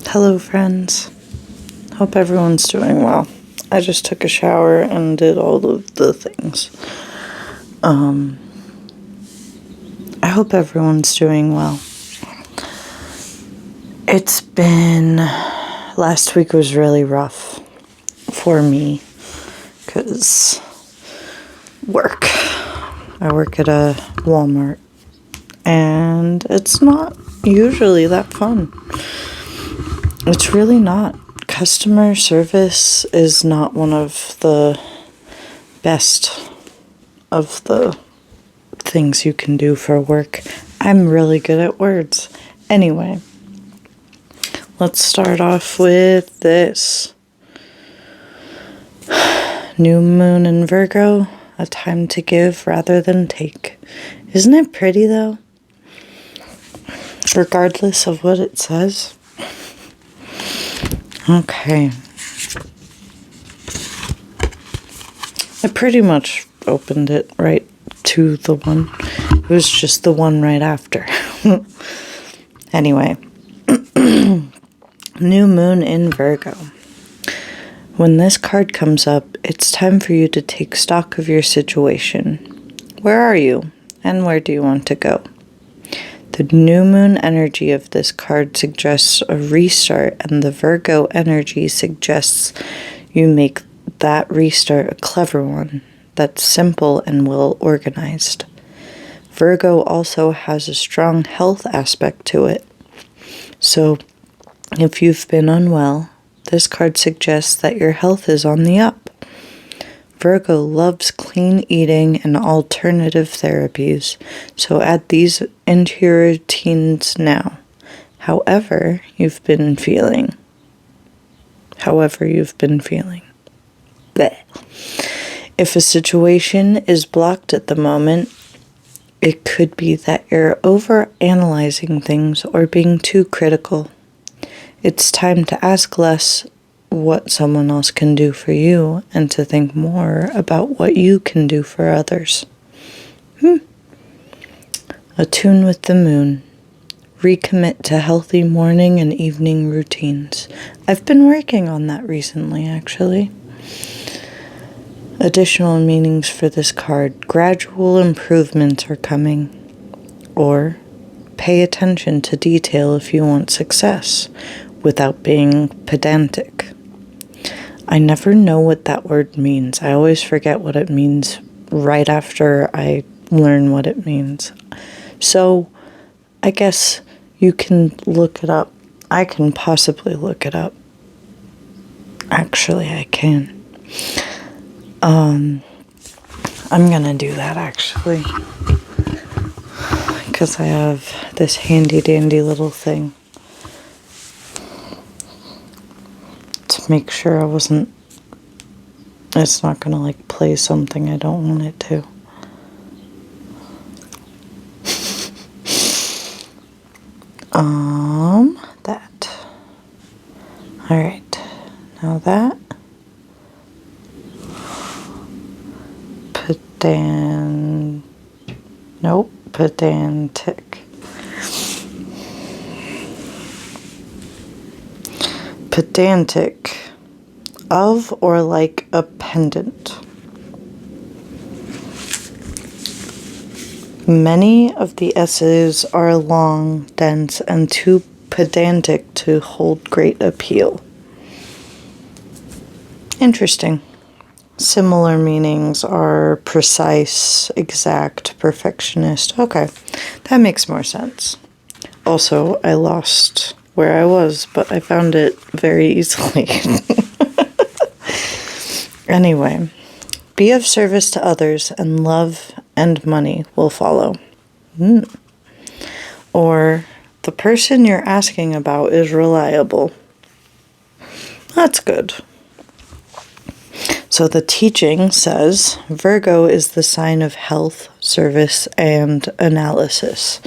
Hello, friends. Hope everyone's doing well. I just took a shower and did all of the things. I hope everyone's doing well. Last week was really rough for me because work. I work at a Walmart and it's not usually that fun. It's really not. Customer service is not one of the best of the things you can do for work. I'm really good at words. Anyway, let's start off with this. New moon in Virgo, a time to give rather than take. Isn't it pretty though? Regardless of what it says. Okay. I pretty much opened it right to the one. It was just the one right after. Anyway. New moon in Virgo. When this card comes up, it's time for you to take stock of your situation. Where are you? And where do you want to go? The new moon energy of this card suggests a restart, and the Virgo energy suggests you make that restart a clever one that's simple and well organized. Virgo also has a strong health aspect to it. So, if you've been unwell, this card suggests that your health is on the up. Virgo loves clean eating and alternative therapies, so add these into your routines now. However you've been feeling. Blech. If a situation is blocked at the moment, it could be that you're over-analyzing things or being too critical. It's time to ask less what someone else can do for you and to think more about what you can do for others. Attune with the moon. Recommit to healthy morning and evening routines. I've been working on that recently, actually. Additional meanings for this card. Gradual improvements are coming. Or pay attention to detail if you want success without being pedantic. I never know what that word means. I always forget what it means right after I learn what it means. So I guess you can look it up. I can possibly look it up. Actually, I can. I'm gonna do that actually. Because I have this handy dandy little thing. To make sure it's not gonna like play something I don't want it to. That. Alright, now that. Pedantic. Pedantic. Of or like a pendant. Many of the essays are long, dense, and too pedantic to hold great appeal. Interesting. Similar meanings are precise, exact, perfectionist. Okay, that makes more sense. Also, I lost where I was, but I found it very easily. Anyway, be of service to others and love and money will follow. Or the person you're asking about is reliable. That's good. So the teaching says Virgo is the sign of health, service, and analysis.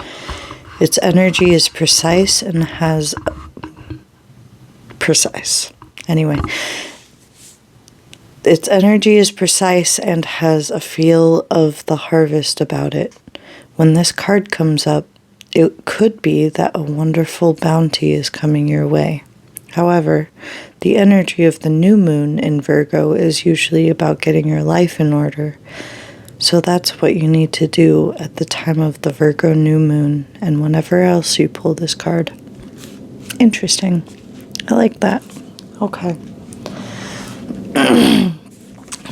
Its energy is precise and has... Anyway, its energy is precise and has a feel of the harvest about it. When this card comes up, it could be that a wonderful bounty is coming your way. However, the energy of the new moon in Virgo is usually about getting your life in order. So that's what you need to do at the time of the Virgo new moon and whenever else you pull this card. Interesting. I like that. Okay.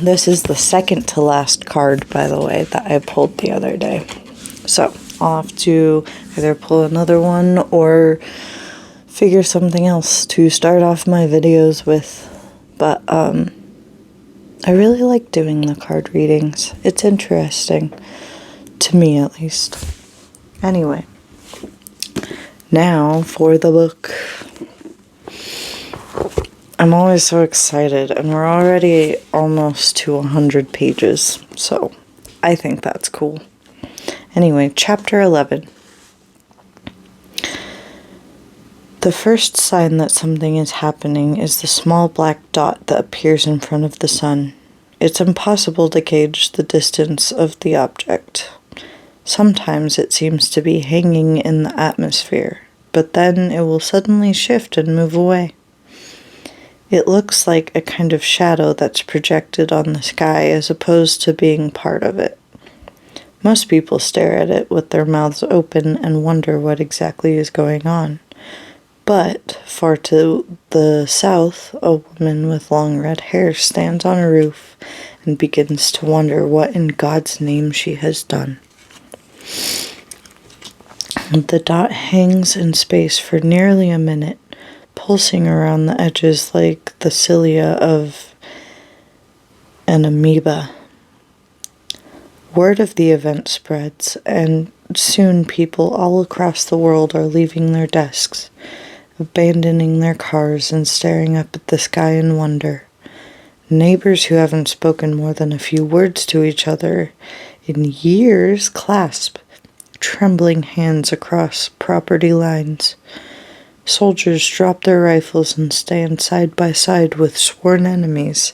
This is the second to last card, by the way, that I pulled the other day. So I'll have to either pull another one or figure something else to start off my videos with. But I really like doing the card readings. It's interesting. To me, at least. Anyway. Now for the book. I'm always so excited, and we're already almost to 100 pages, so I think that's cool. Anyway, chapter 11. The first sign that something is happening is the small black dot that appears in front of the sun. It's impossible to gauge the distance of the object. Sometimes it seems to be hanging in the atmosphere, but then it will suddenly shift and move away. It looks like a kind of shadow that's projected on the sky as opposed to being part of it. Most people stare at it with their mouths open and wonder what exactly is going on. But far to the south, a woman with long red hair stands on a roof and begins to wonder what in God's name she has done. The dot hangs in space for nearly a minute, pulsing around the edges like the cilia of an amoeba. Word of the event spreads, and soon people all across the world are leaving their desks, abandoning their cars and staring up at the sky in wonder. Neighbors who haven't spoken more than a few words to each other in years clasp trembling hands across property lines. Soldiers drop their rifles and stand side by side with sworn enemies,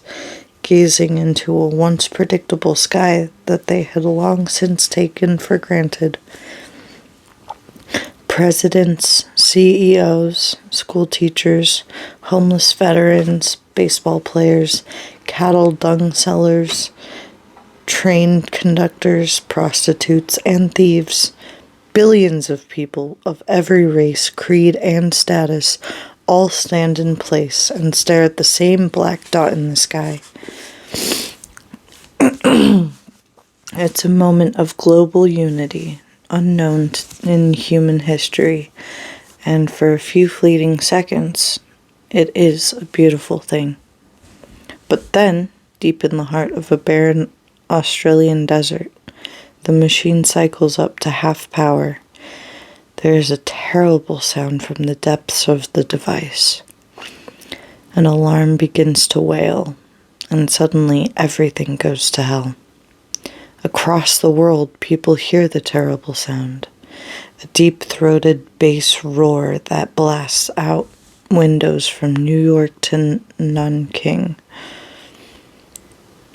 gazing into a once predictable sky that they had long since taken for granted. Presidents, CEOs, school teachers, homeless veterans, baseball players, cattle dung sellers, train conductors, prostitutes, and thieves. Billions of people of every race, creed, and status all stand in place and stare at the same black dot in the sky. It's a moment of global unity, unknown in human history, and for a few fleeting seconds, it is a beautiful thing. But then, deep in the heart of a barren Australian desert, the machine cycles up to half power. There is a terrible sound from the depths of the device. An alarm begins to wail, and suddenly everything goes to hell. Across the world, people hear the terrible sound, a deep-throated bass roar that blasts out windows from New York to Nanking.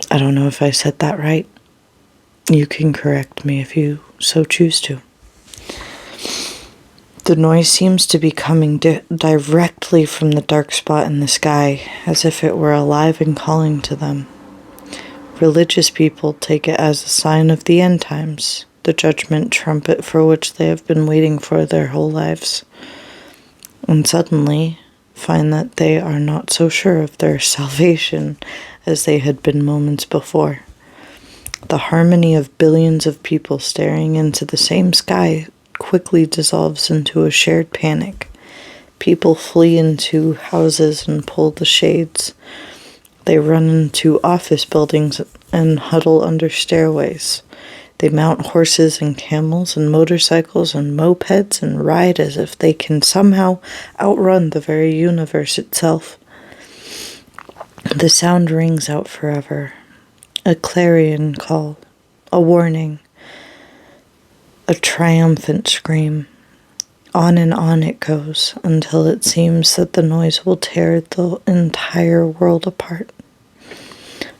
I don't know if I said that right. You can correct me if you so choose to. The noise seems to be coming directly from the dark spot in the sky, as if it were alive and calling to them. Religious people take it as a sign of the end times, the judgment trumpet for which they have been waiting for their whole lives, and suddenly find that they are not so sure of their salvation as they had been moments before. The harmony of billions of people staring into the same sky quickly dissolves into a shared panic. People flee into houses and pull the shades. They run into office buildings and huddle under stairways. They mount horses and camels and motorcycles and mopeds and ride as if they can somehow outrun the very universe itself. The sound rings out forever. A clarion call, a warning, a triumphant scream. On and on it goes until it seems that the noise will tear the entire world apart.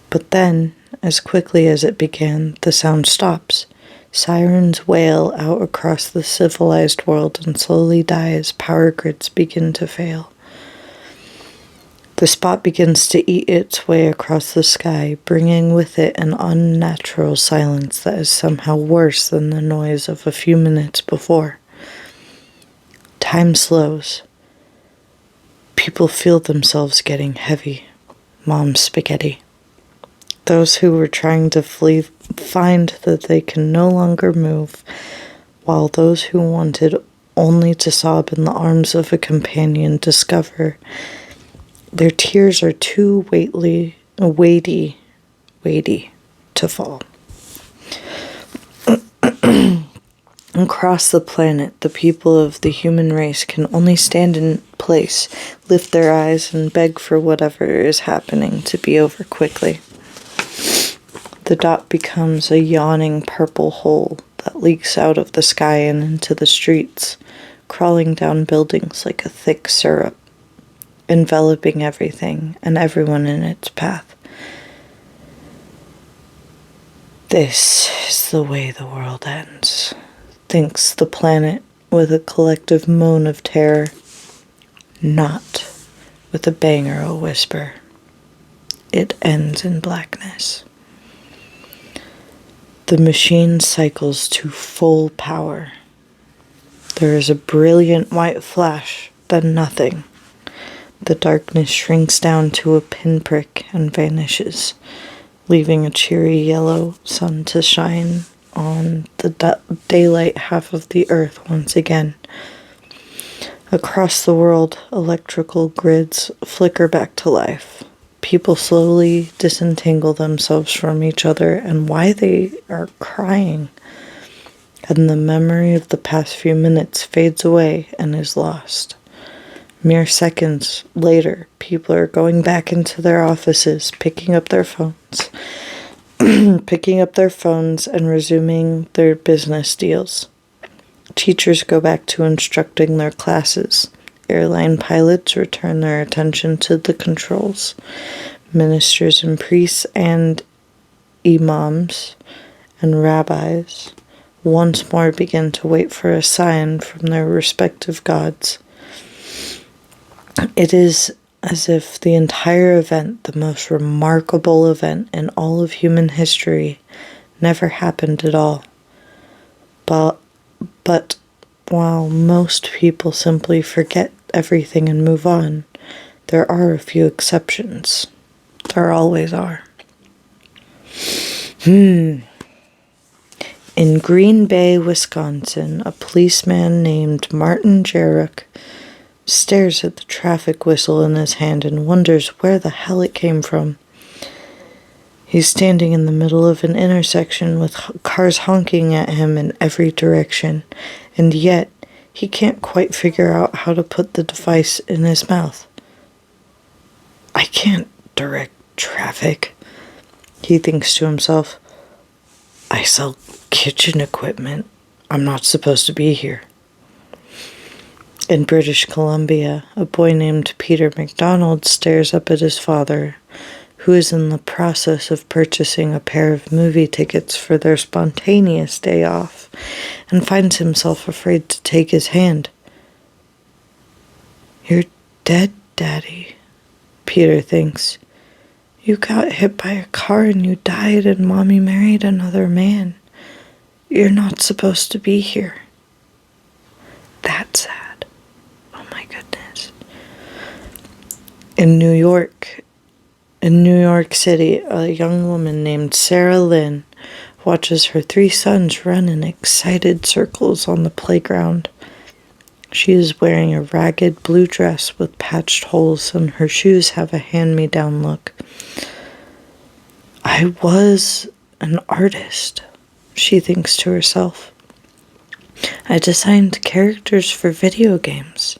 But then, as quickly as it began, the sound stops. Sirens wail out across the civilized world and slowly die as power grids begin to fail. The spot begins to eat its way across the sky, bringing with it an unnatural silence that is somehow worse than the noise of a few minutes before. Time slows. People feel themselves getting heavy. Mom's spaghetti. Those who were trying to flee find that they can no longer move, while those who wanted only to sob in the arms of a companion discover their tears are too weighty to fall. Across the planet, the people of the human race can only stand in place, lift their eyes, and beg for whatever is happening to be over quickly. The dot becomes a yawning purple hole that leaks out of the sky and into the streets, crawling down buildings like a thick syrup, enveloping everything and everyone in its path. This is the way the world ends, thinks the planet with a collective moan of terror, not with a bang or a whisper. It ends in blackness. The machine cycles to full power. There is a brilliant white flash, then nothing. The darkness shrinks down to a pinprick and vanishes, leaving a cheery yellow sun to shine on the daylight half of the earth once again. Across the world, electrical grids flicker back to life. People slowly disentangle themselves from each other and why they are crying. And the memory of the past few minutes fades away and is lost. Mere seconds later, people are going back into their offices, picking up their phones and resuming their business deals. Teachers go back to instructing their classes. Airline pilots return their attention to the controls. Ministers and priests and imams and rabbis once more begin to wait for a sign from their respective gods. It is as if the entire event, the most remarkable event in all of human history, never happened at all. But while most people simply forget everything and move on, there are a few exceptions. There always are. In Green Bay, Wisconsin, a policeman named Martin Jarek stares at the traffic whistle in his hand and wonders where the hell it came from. He's standing in the middle of an intersection with cars honking at him in every direction, and yet he can't quite figure out how to put the device in his mouth. I can't direct traffic, he thinks to himself. I sell kitchen equipment. I'm not supposed to be here. In British Columbia, a boy named Peter MacDonald stares up at his father, who is in the process of purchasing a pair of movie tickets for their spontaneous day off, and finds himself afraid to take his hand. You're dead, Daddy, Peter thinks. You got hit by a car and you died and Mommy married another man. You're not supposed to be here. That's sad. Oh my goodness. In New York City, a young woman named Sarah Lynn watches her 3 sons run in excited circles on the playground. She is wearing a ragged blue dress with patched holes, and her shoes have a hand-me-down look. I was an artist, she thinks to herself. I designed characters for video games.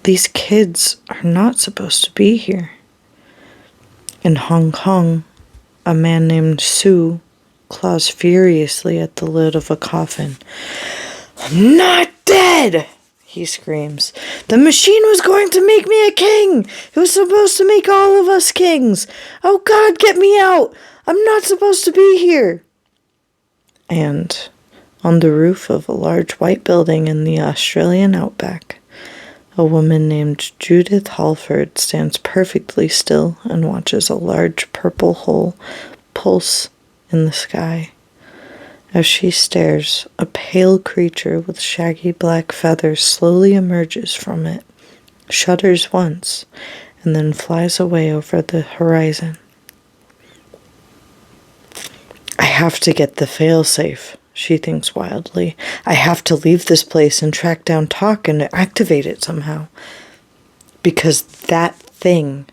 These kids are not supposed to be here. In Hong Kong, a man named Sue claws furiously at the lid of a coffin. I'm not dead, he screams. The machine was going to make me a king. It was supposed to make all of us kings. Oh God, get me out. I'm not supposed to be here. And on the roof of a large white building in the Australian outback, A woman named Judith Halford stands perfectly still and watches a large purple hole pulse in the sky. As she stares, a pale creature with shaggy black feathers slowly emerges from it, shudders once, and then flies away over the horizon. I have to get the failsafe, she thinks wildly. I have to leave this place and track down Talk and activate it somehow. Because that thing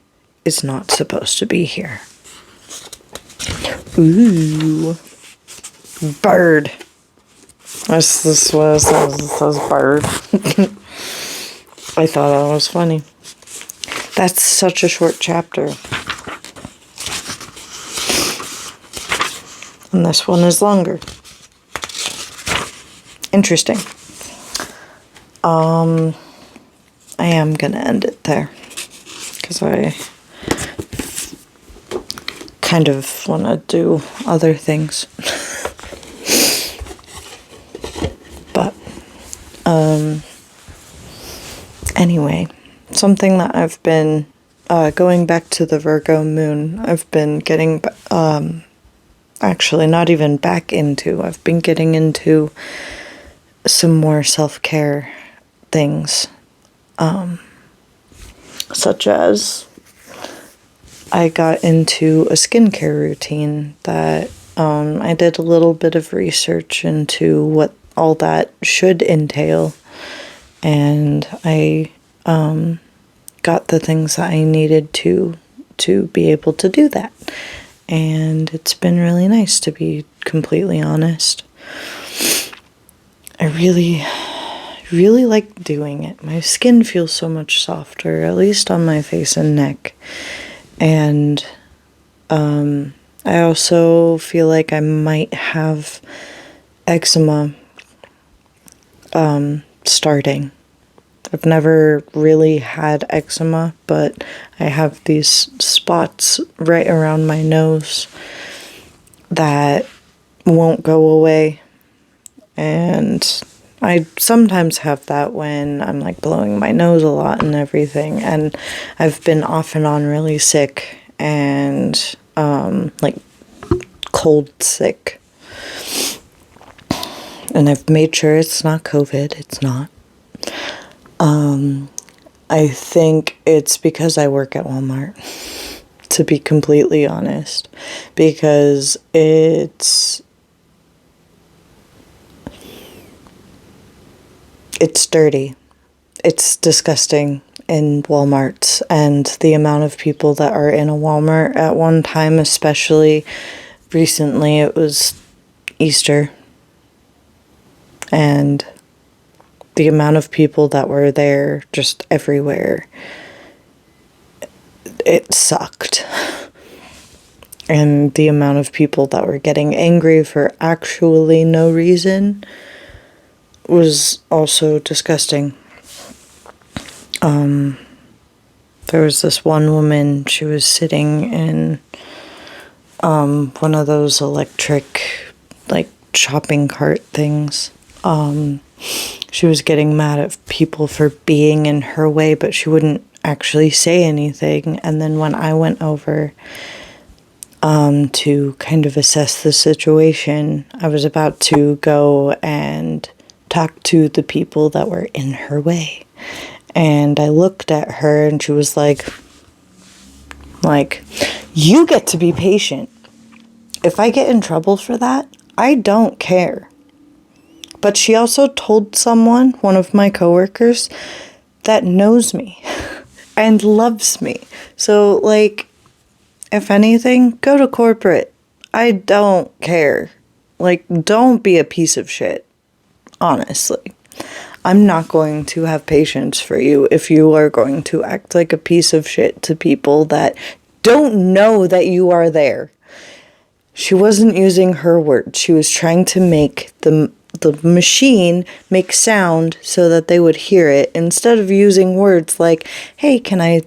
is not supposed to be here. Ooh. Bird. This was bird. I thought that was funny. That's such a short chapter. And this one is longer. Interesting. I am gonna end it there. Because I kind of want to do other things. But, anyway, something that I've been, going back to the Virgo moon, I've been getting, actually not even back into, I've been getting into some more self-care things, such as I got into a skincare routine that I did a little bit of research into what all that should entail, and I got the things that I needed to be able to do that, and it's been really nice, to be completely honest. I really like doing it. My skin feels so much softer, at least on my face and neck. And I also feel like I might have eczema starting. I've never really had eczema, but I have these spots right around my nose that won't go away. And I sometimes have that when I'm like blowing my nose a lot and everything, and I've been off and on really sick and like cold sick, and I've made sure it's not COVID. It's not. I think it's because I work at Walmart, to be completely honest, because it's dirty. It's disgusting in Walmarts, and the amount of people that are in a Walmart at one time, especially recently, it was Easter, and the amount of people that were there just everywhere, it sucked. And the amount of people that were getting angry for actually no reason was also disgusting. There was this one woman, she was sitting in one of those electric, like, shopping cart things. She was getting mad at people for being in her way, but she wouldn't actually say anything. And then when I went over to kind of assess the situation, I was about to go and talk to the people that were in her way. And I looked at her and she was like, you get to be patient. If I get in trouble for that, I don't care. But she also told someone, one of my coworkers, that knows me and loves me. So, like, if anything, go to corporate. I don't care. Like, don't be a piece of shit. Honestly. I'm not going to have patience for you if you are going to act like a piece of shit to people that don't know that you are there. She wasn't using her words. She was trying to make the machine make sound so that they would hear it, instead of using words like, hey, can I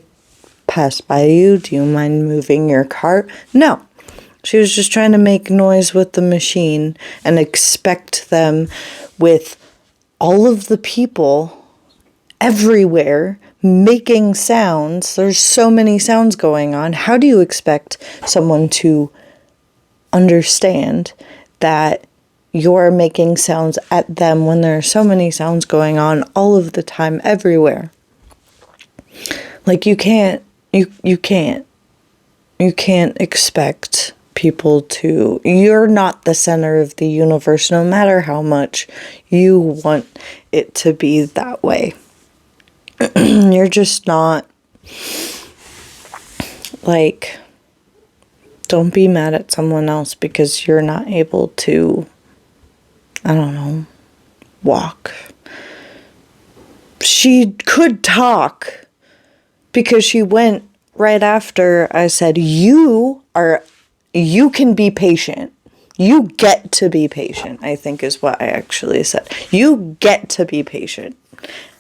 pass by you? Do you mind moving your cart? No. She was just trying to make noise with the machine and expect them, with all of the people everywhere making sounds. There's so many sounds going on. How do you expect someone to understand that you're making sounds at them when there are so many sounds going on all of the time everywhere? Like, you can't expect people to, you're not the center of the universe, no matter how much you want it to be that way. You're just not. Like, don't be mad at someone else because you're not able to, I don't know, walk. She could talk because she went right after I said, you can be patient. You get to be patient, I think is what I actually said. You get to be patient.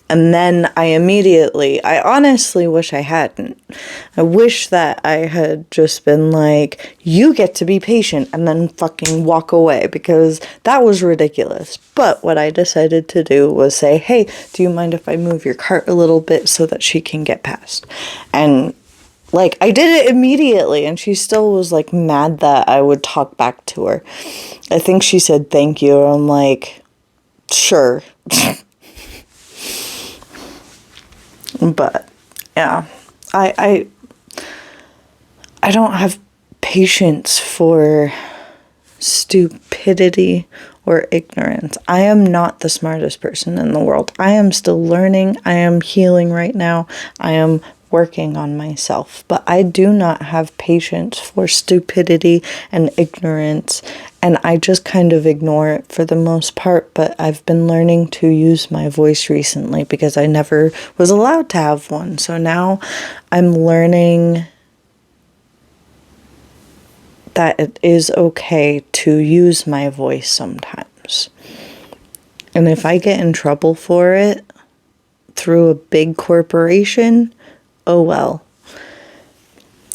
And then I honestly wish I hadn't. I wish that I had just been like, you get to be patient, and then fucking walk away, because that was ridiculous. But what I decided to do was say, hey, do you mind if I move your cart a little bit so that she can get past? And like, I did it immediately, and she still was like mad that I would talk back to her. I think she said thank you. I'm like, sure. But yeah, I don't have patience for stupidity or ignorance. I am not the smartest person in the world. I am still learning. I am healing right now. I am working on myself, but I do not have patience for stupidity and ignorance, and I just kind of ignore it for the most part. But I've been learning to use my voice recently because I never was allowed to have one, so now I'm learning that it is okay to use my voice sometimes. And if I get in trouble for it through a big corporation, oh well.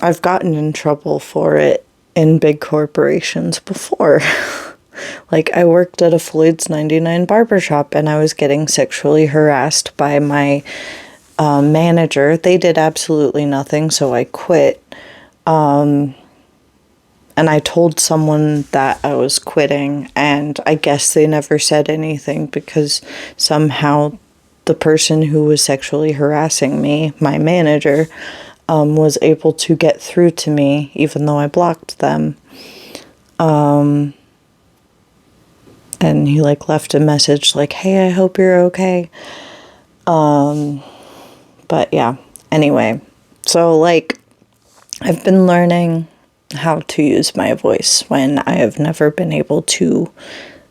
I've gotten in trouble for it in big corporations before. Like, I worked at a Floyd's 99 barbershop, and I was getting sexually harassed by my manager. They did absolutely nothing, so I quit. And I told someone that I was quitting, and I guess they never said anything because somehow the person who was sexually harassing me, my manager, was able to get through to me, even though I blocked them. And he, like, left a message, like, hey, I hope you're okay. But, yeah. Anyway. So, like, I've been learning how to use my voice when I have never been able to,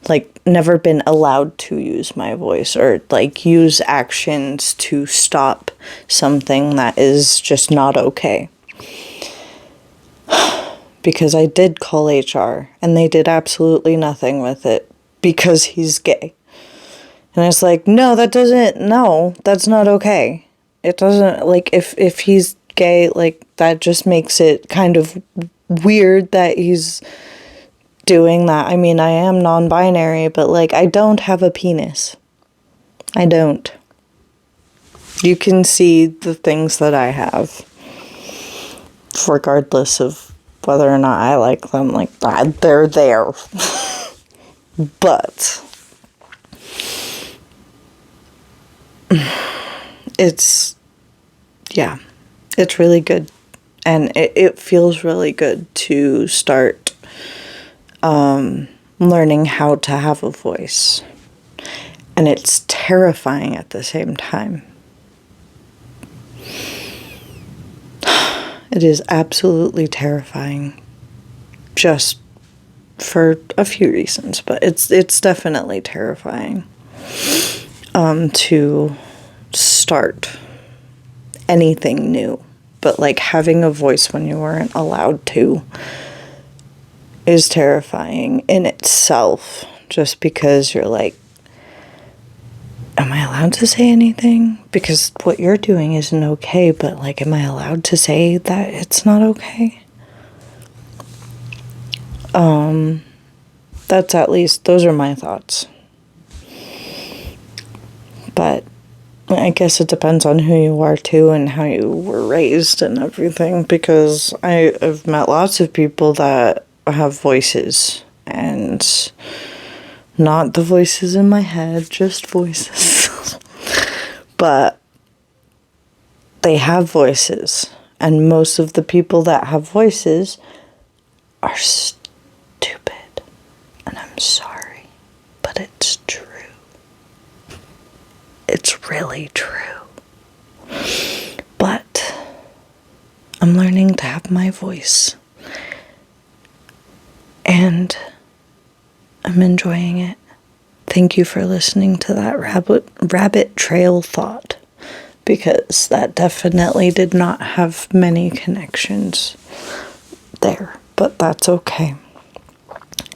like, never been allowed to use my voice, or like use actions to stop something that is just not okay. Because I did call HR, and they did absolutely nothing with it because he's gay. And it's like, no, that's not okay. It doesn't, like, if he's gay, like, that just makes it kind of weird that he's doing that. I mean, I am non-binary, but, like, I don't have a penis. I don't. You can see the things that I have, regardless of whether or not I like them. Like, they're there. But it's really good. And it feels really good to start learning how to have a voice. And it's terrifying at the same time. It is absolutely terrifying. Just for a few reasons, but it's definitely terrifying to start anything new. But, like, having a voice when you weren't allowed to is terrifying in itself, just because you're like, am I allowed to say anything? Because what you're doing isn't okay, but, like, am I allowed to say that it's not okay? Those are my thoughts. But I guess it depends on who you are too and how you were raised and everything, because I've met lots of people that have voices, and not the voices in my head, just voices. But they have voices, and most of the people that have voices are stupid. And I'm sorry, but it's true. It's really true. But I'm learning to have my voice. And I'm enjoying it. Thank you for listening to that rabbit trail thought, because that definitely did not have many connections there, but that's okay.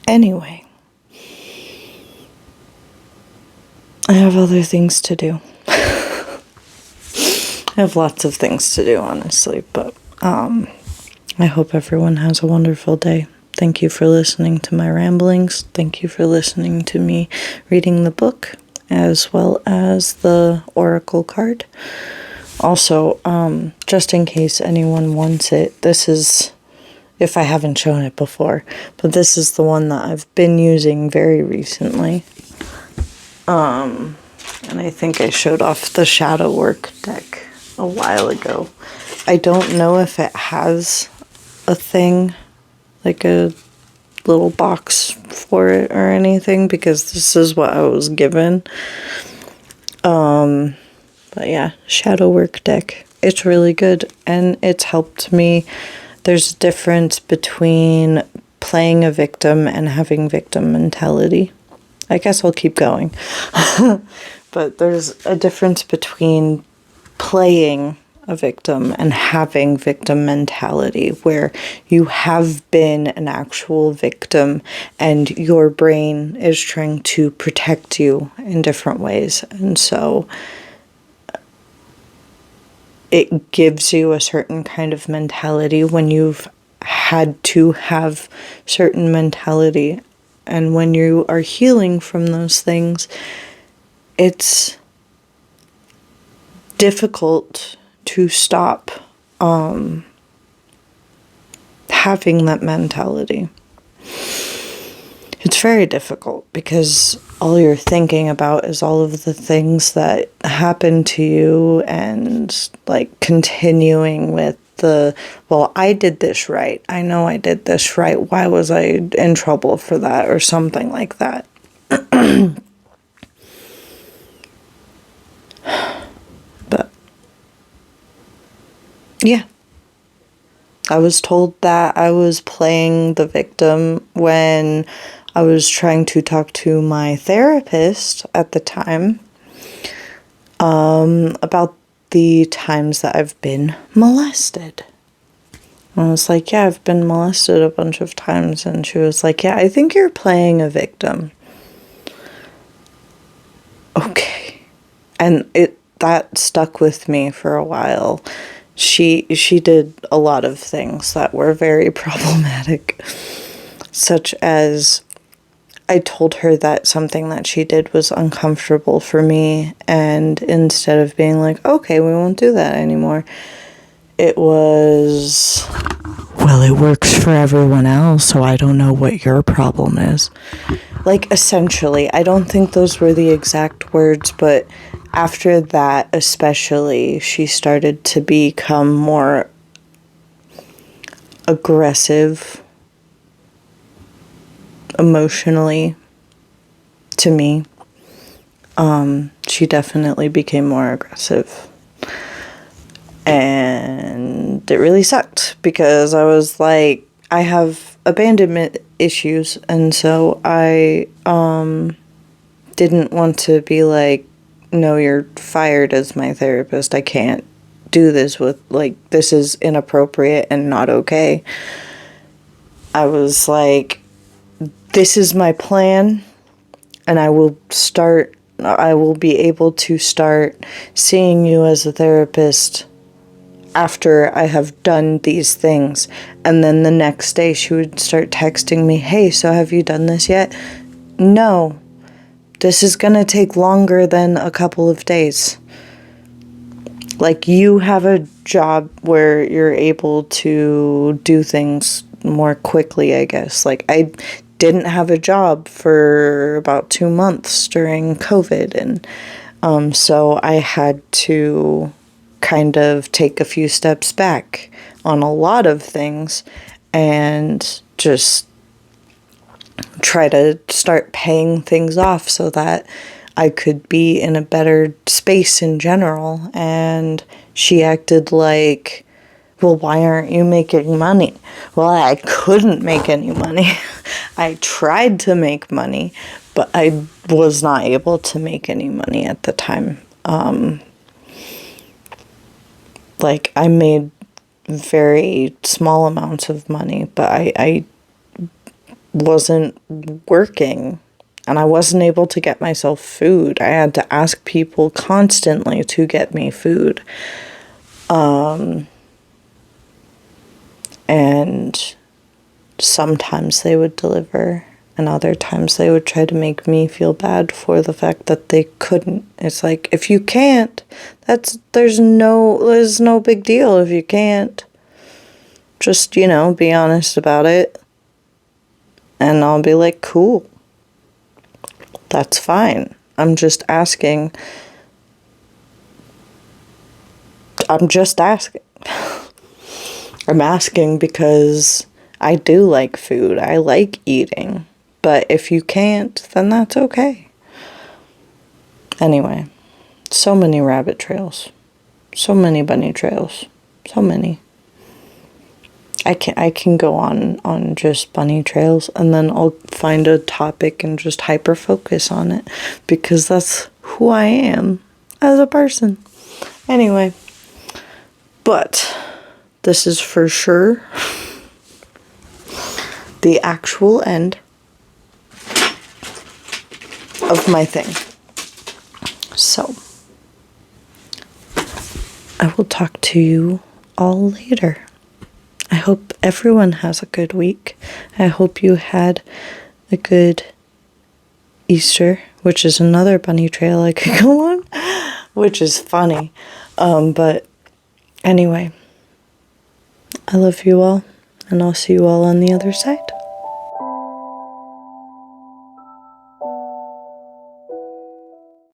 Anyway, I have other things to do. I have lots of things to do, honestly, but I hope everyone has a wonderful day. Thank you for listening to my ramblings. Thank you for listening to me reading the book, as well as the oracle card. Also, just in case anyone wants it, this is, if I haven't shown it before, but this is the one that I've been using very recently. And I think I showed off the shadow work deck a while ago. I don't know if it has a thing, like a little box for it or anything, because this is what I was given. But yeah, shadow work deck. It's really good, and it's helped me. There's a difference between playing a victim and having victim mentality. I guess I'll keep going. But there's a difference between playing a victim and having victim mentality, where you have been an actual victim and your brain is trying to protect you in different ways. And so it gives you a certain kind of mentality when you've had to have certain mentality. And when you are healing from those things, it's difficult to stop having that mentality. It's very difficult, because all you're thinking about is all of the things that happened to you, and like continuing with well, I did this right. I know I did this right. Why was I in trouble for that, or something like that? But yeah, I was told that I was playing the victim when I was trying to talk to my therapist at the time about the times that I've been molested. And I was like, yeah, I've been molested a bunch of times. And she was like, yeah, I think you're playing a victim. Okay. And that stuck with me for a while. She did a lot of things that were very problematic, such as I told her that something that she did was uncomfortable for me, and instead of being like, okay, we won't do that anymore, it was, well, it works for everyone else, so I don't know what your problem is. Like, essentially, I don't think those were the exact words, but after that, especially, she started to become more aggressive emotionally to me. She definitely became more aggressive. And it really sucked, because I was like, I have abandonment issues, and so I didn't want to be like, no, you're fired as my therapist. I can't do this with, like, this is inappropriate and not okay. I was like, this is my plan, and I will be able to start seeing you as a therapist after I have done these things. And then the next day she would start texting me, hey, so have you done this yet? No, this is gonna take longer than a couple of days. Like, you have a job where you're able to do things more quickly, I guess. Like, I didn't have a job for about 2 months during COVID, and so I had to kind of take a few steps back on a lot of things and just try to start paying things off so that I could be in a better space in general. And she acted like, well, why aren't you making money? Well, I couldn't make any money. I tried to make money, but I was not able to make any money at the time. Like, I made very small amounts of money, but I wasn't working, and I wasn't able to get myself food. I had to ask people constantly to get me food. And sometimes they would deliver, and other times they would try to make me feel bad for the fact that they couldn't. It's like, if you can't, there's no big deal if you can't. Just, be honest about it. And I'll be like, cool. That's fine. I'm just asking. I'm just asking. I'm asking because I do like food. I like eating. But if you can't, then that's okay. Anyway, so many rabbit trails. So many bunny trails. So many. I can go on just bunny trails, and then I'll find a topic and just hyper focus on it, because that's who I am as a person. Anyway, but this is for sure the actual end of my thing. So, I will talk to you all later. I hope everyone has a good week. I hope you had a good Easter, which is another bunny trail I could go on, which is funny. But anyway, I love you all, and I'll see you all on the other side.